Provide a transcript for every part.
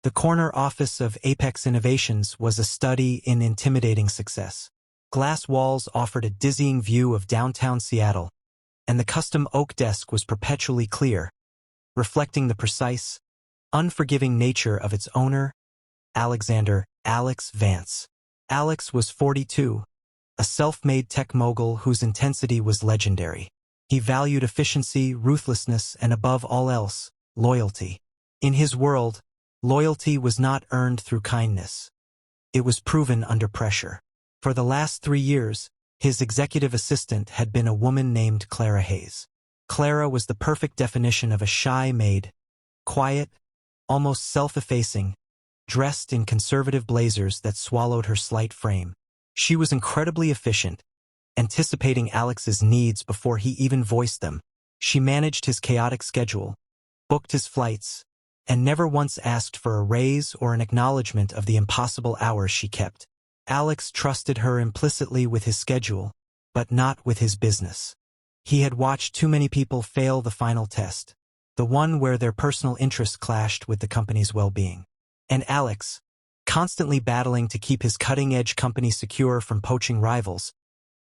The corner office of Apex Innovations was a study in intimidating success. Glass walls offered a dizzying view of downtown Seattle, and the custom oak desk was perpetually clear, reflecting the precise, unforgiving nature of its owner, Alexander "Alex" Vance. Alex was 42, a self-made tech mogul whose intensity was legendary. He valued efficiency, ruthlessness, and above all else, loyalty. In his world, loyalty was not earned through kindness. It was proven under pressure. For the last 3 years, his executive assistant had been a woman named Clara Hayes. Clara was the perfect definition of a shy maid, quiet, almost self-effacing, dressed in conservative blazers that swallowed her slight frame. She was incredibly efficient, anticipating Alex's needs before he even voiced them. She managed his chaotic schedule, booked his flights, and never once asked for a raise or an acknowledgement of the impossible hours she kept. Alex trusted her implicitly with his schedule, but not with his business. He had watched too many people fail the final test, the one where their personal interests clashed with the company's well-being. And Alex, constantly battling to keep his cutting-edge company secure from poaching rivals,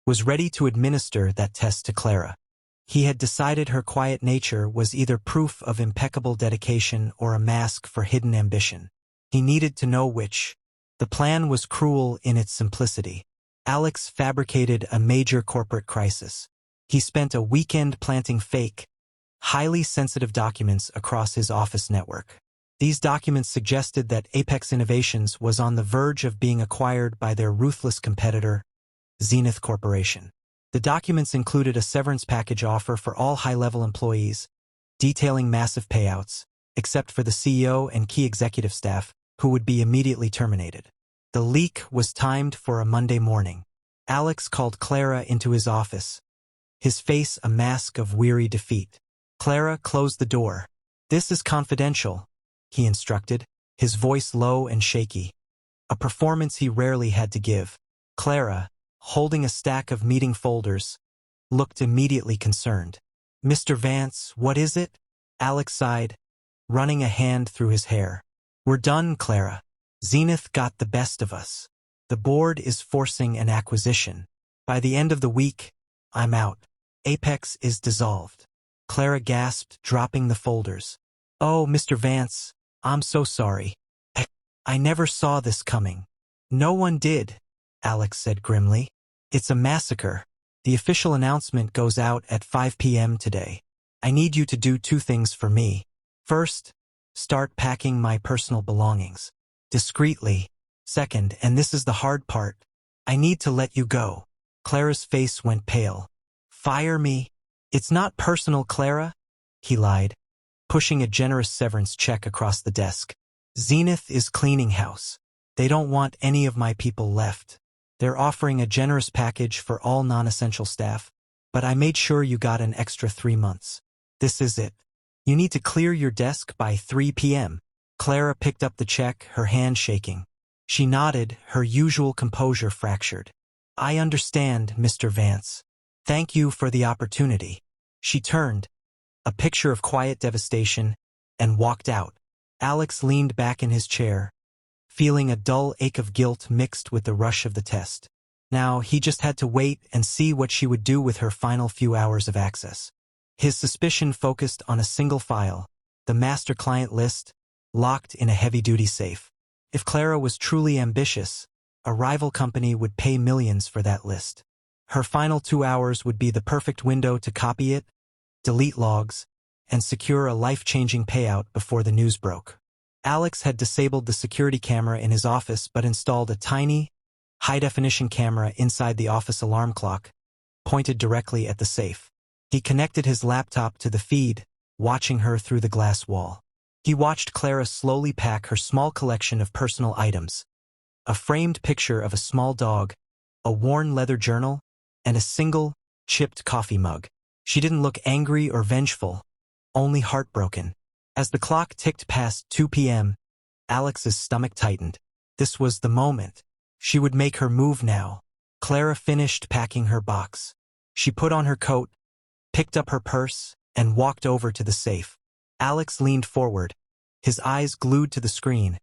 was ready to administer that test to Clara. He had decided her quiet nature was either proof of impeccable dedication or a mask for hidden ambition. He needed to know which. The plan was cruel in its simplicity. Alex fabricated a major corporate crisis. He spent a weekend planting fake, highly sensitive documents across his office network. These documents suggested that Apex Innovations was on the verge of being acquired by their ruthless competitor, Zenith Corporation. The documents included a severance package offer for all high-level employees, detailing massive payouts, except for the CEO and key executive staff, who would be immediately terminated. The leak was timed for a Monday morning. Alex called Clara into his office, his face a mask of weary defeat. Clara closed the door. "This is confidential," he instructed, his voice low and shaky, a performance he rarely had to give. Clara, holding a stack of meeting folders, looked immediately concerned. "Mr. Vance, what is it?" Alex sighed, running a hand through his hair. "We're done, Clara. Zenith got the best of us. The board is forcing an acquisition. By the end of the week, I'm out. Apex is dissolved." Clara gasped, dropping the folders. "Oh, Mr. Vance, I'm so sorry. I never saw this coming." "No one did," Alex said grimly. "It's a massacre. The official announcement goes out at 5 p.m. today. I need you to do 2 things for me. First, start packing my personal belongings. Discreetly. Second, and this is the hard part, I need to let you go." Clara's face went pale. "Fire me?" "It's not personal, Clara," he lied, pushing a generous severance check across the desk. "Zenith is cleaning house. They don't want any of my people left. They're offering a generous package for all non-essential staff, but I made sure you got an extra 3 months. This is it. You need to clear your desk by 3 p.m. Clara picked up the check, her hand shaking. She nodded, her usual composure fractured. "I understand, Mr. Vance. Thank you for the opportunity." She turned, a picture of quiet devastation, and walked out. Alex leaned back in his chair, feeling a dull ache of guilt mixed with the rush of the test. Now he just had to wait and see what she would do with her final few hours of access. His suspicion focused on a single file, the master client list, locked in a heavy-duty safe. If Clara was truly ambitious, a rival company would pay millions for that list. Her final 2 hours would be the perfect window to copy it, delete logs, and secure a life-changing payout before the news broke. Alex had disabled the security camera in his office but installed a tiny, high-definition camera inside the office alarm clock, pointed directly at the safe. He connected his laptop to the feed, watching her through the glass wall. He watched Clara slowly pack her small collection of personal items, a framed picture of a small dog, a worn leather journal, and a single, chipped coffee mug. She didn't look angry or vengeful, only heartbroken. As the clock ticked past 2 p.m., Alex's stomach tightened. This was the moment. She would make her move now. Clara finished packing her box. She put on her coat, picked up her purse, and walked over to the safe. Alex leaned forward, his eyes glued to the screen,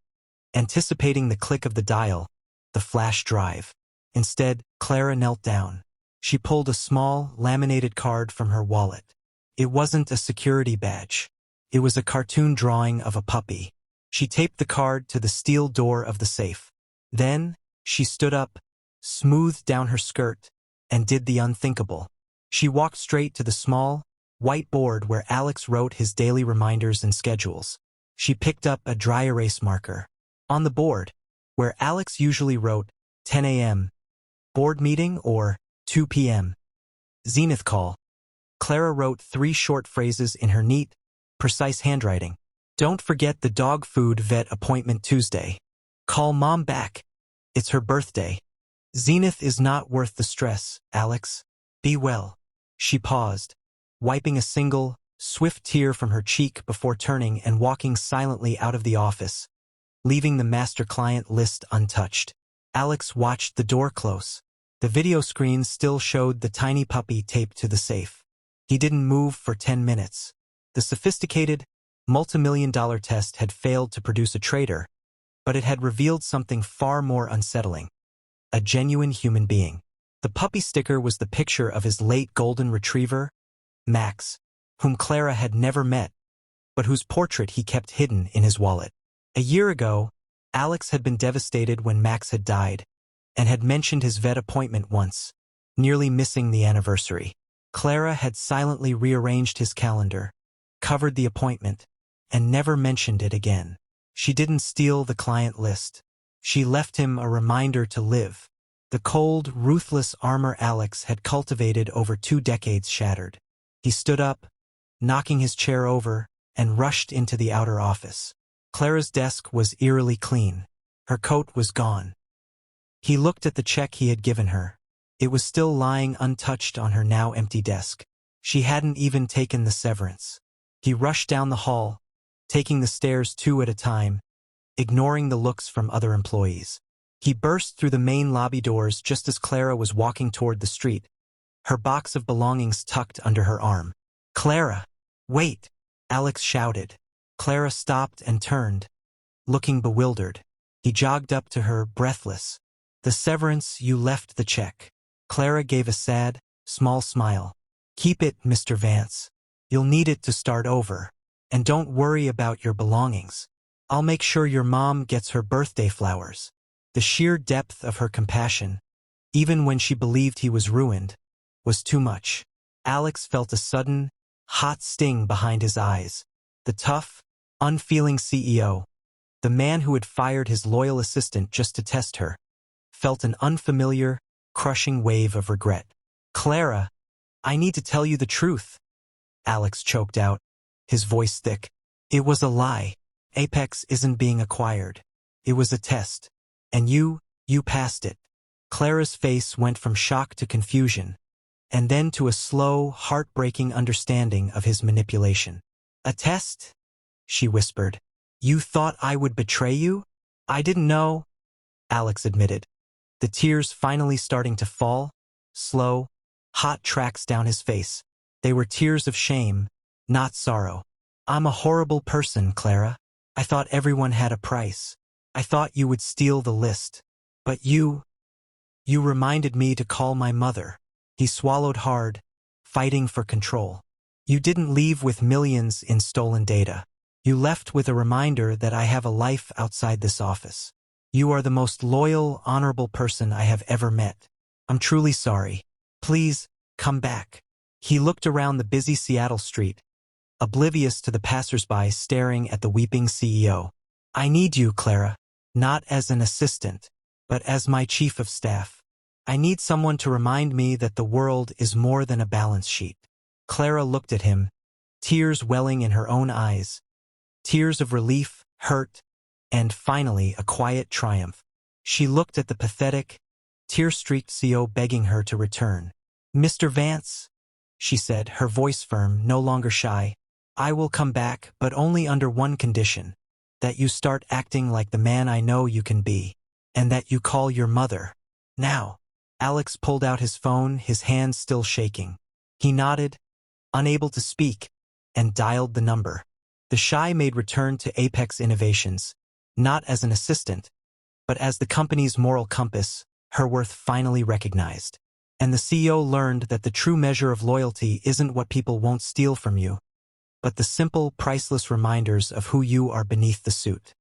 anticipating the click of the dial, the flash drive. Instead, Clara knelt down. She pulled a small, laminated card from her wallet. It wasn't a security badge. It was a cartoon drawing of a puppy. She taped the card to the steel door of the safe. Then, she stood up, smoothed down her skirt, and did the unthinkable. She walked straight to the small, white board where Alex wrote his daily reminders and schedules. She picked up a dry erase marker. On the board, where Alex usually wrote 10 a.m., board meeting, or 2 p.m., Zenith call, Clara wrote 3 short phrases in her neat, precise handwriting. Don't forget the dog food vet appointment Tuesday. Call Mom back. It's her birthday. Zenith is not worth the stress, Alex. Be well. She paused, wiping a single, swift tear from her cheek before turning and walking silently out of the office, leaving the master client list untouched. Alex watched the door close. The video screen still showed the tiny puppy taped to the safe. He didn't move for 10 minutes. The sophisticated, multi-million-dollar test had failed to produce a traitor, but it had revealed something far more unsettling. A genuine human being. The puppy sticker was the picture of his late golden retriever, Max, whom Clara had never met, but whose portrait he kept hidden in his wallet. A year ago, Alex had been devastated when Max had died, and had mentioned his vet appointment once, nearly missing the anniversary. Clara had silently rearranged his calendar, covered the appointment, and never mentioned it again. She didn't steal the client list. She left him a reminder to live. The cold, ruthless armor Alex had cultivated over 2 decades shattered. He stood up, knocking his chair over, and rushed into the outer office. Clara's desk was eerily clean. Her coat was gone. He looked at the check he had given her. It was still lying untouched on her now empty desk. She hadn't even taken the severance. He rushed down the hall, taking the stairs 2 at a time, ignoring the looks from other employees. He burst through the main lobby doors just as Clara was walking toward the street, her box of belongings tucked under her arm. "Clara! Wait!" Alex shouted. Clara stopped and turned, looking bewildered. He jogged up to her, breathless. "The severance, you left the check." Clara gave a sad, small smile. "Keep it, Mr. Vance. You'll need it to start over. And don't worry about your belongings. I'll make sure your mom gets her birthday flowers." The sheer depth of her compassion, even when she believed he was ruined, was too much. Alex felt a sudden, hot sting behind his eyes. The tough, unfeeling CEO, the man who had fired his loyal assistant just to test her, felt an unfamiliar, crushing wave of regret. "Clara, I need to tell you the truth," Alex choked out, his voice thick. "It was a lie. Apex isn't being acquired. It was a test. And you passed it." Clara's face went from shock to confusion, and then to a slow, heartbreaking understanding of his manipulation. "A test?" she whispered. "You thought I would betray you?" "I didn't know," Alex admitted, the tears finally starting to fall, slow, hot tracks down his face. They were tears of shame, not sorrow. "I'm a horrible person, Clara. I thought everyone had a price. I thought you would steal the list. But you reminded me to call my mother." He swallowed hard, fighting for control. "You didn't leave with millions in stolen data. You left with a reminder that I have a life outside this office. You are the most loyal, honorable person I have ever met. I'm truly sorry. Please, come back." He looked around the busy Seattle street, oblivious to the passersby staring at the weeping CEO. "I need you, Clara. Not as an assistant, but as my chief of staff. I need someone to remind me that the world is more than a balance sheet." Clara looked at him, tears welling in her own eyes. Tears of relief, hurt, and finally a quiet triumph. She looked at the pathetic, tear-streaked CEO begging her to return. "Mr. Vance," she said, her voice firm, no longer shy, "I will come back, but only under one condition. That you start acting like the man I know you can be, and that you call your mother. Now." Alex pulled out his phone, his hands still shaking. He nodded, unable to speak, and dialed the number. The shy maid returned to Apex Innovations, not as an assistant, but as the company's moral compass, her worth finally recognized. And the CEO learned that the true measure of loyalty isn't what people won't steal from you, but the simple, priceless reminders of who you are beneath the suit.